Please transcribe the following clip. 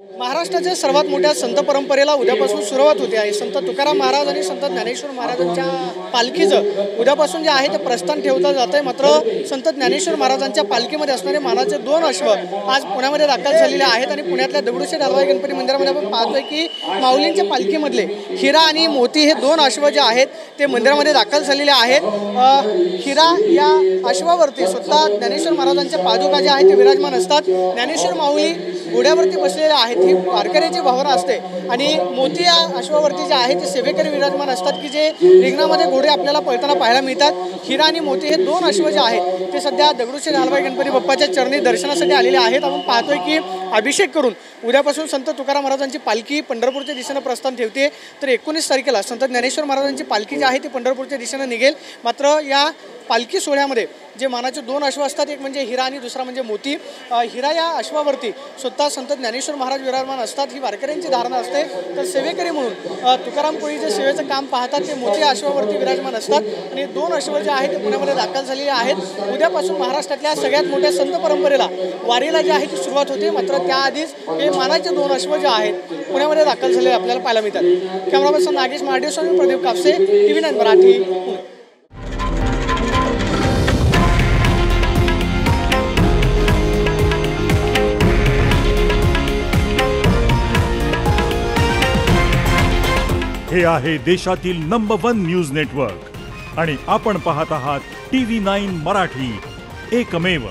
महाराष्ट्राच्या सर्वात मोठ्या संत परंपरेला उद्यापासून सुरुवात होते आहे। संत तुकाराम महाराज आणि संत ज्ञानेश्वर महाराजांच्या पालखीचं उद्यापासून जे आहे ते प्रस्थान ठेवलं जात आहे। मात्र संत ज्ञानेश्वर महाराजांच्या पालखीमध्ये असणारे मानाचे 2 अश्व आज पुण्यामध्ये दाखल झालेले आहेत आणि पुण्यातल्या दगडूशेठ हलवाई गणपती मंदिरामध्ये आपण पाहतोय की माऊलींच्या पालखीमधले हिरा आणि मोती हे 2 अश्व जे आहेत ते मंदिरामध्ये दाखल झालेले आहेत। हिरा या अश्वावरती स्वतः ज्ञानेश्वर महाराजांच्या पादुका जे आहेत ते विराजमान असतात। ज्ञानेश्वर माऊली घोड्यावरती बसलेले आहेत, ही वारकऱ्याची भावना असते आणि मोती या अश्वावरती जे आहे ते सेवेकरी विराजमान असतात की जे रिंगणामध्ये घोडे आपल्याला पळताना पाहायला मिळतात। हिरा आणि मोती हे 2 अश्व जे आहेत ते सध्या दगडूशेठ हलवाई गणपती बाप्पाच्या चरणी दर्शनासाठी आलेले आहेत। आपण पाहतोय की अभिषेक करून उद्यापासून संत तुकाराम महाराजांची पालखी पंढरपूरच्या दिशेने प्रस्थान ठेवते। तर 19 तारखेला संत ज्ञानेश्वर महाराजांची पालखी जी आहे ती पंढरपूरच्या दिशेने निघेल। मात्र या पालखी सोहळ्यामध्ये जे मानाचे 2 अश्व असतात, एक म्हणजे हिरा आणि दुसरा म्हणजे मोती। हिरा या अश्वावरती स्वतः संत ज्ञानेश्वर महाराज विराजमान असतात, ही वारकऱ्यांची धारणा असते। तर सेवेकरी म्हणून तुकाराम कोळी जे सेवेचं काम पाहतात ते मोती या अश्वावरती विराजमान असतात आणि 2 अश्व जे आहेत ते पुण्यामध्ये दाखल झालेले आहेत। उद्यापासून महाराष्ट्रातल्या सगळ्यात मोठ्या संत परंपरेला वारीला जे आहे ती सुरुवात होते। मात्र त्याआधीच हे मानाचे 2 अश्व जे आहेत पुण्यामध्ये दाखल झालेले आपल्याला पाहायला मिळतात। Camera person Nagesh Mahadeshwar, Pradeep Kapse, TV9 Marathi, Pune. हे आहे देशातील नंबर 1 न्यूज नेटवर्क आणि आपण पाहत आहात TV9 मराठी, एकमेव।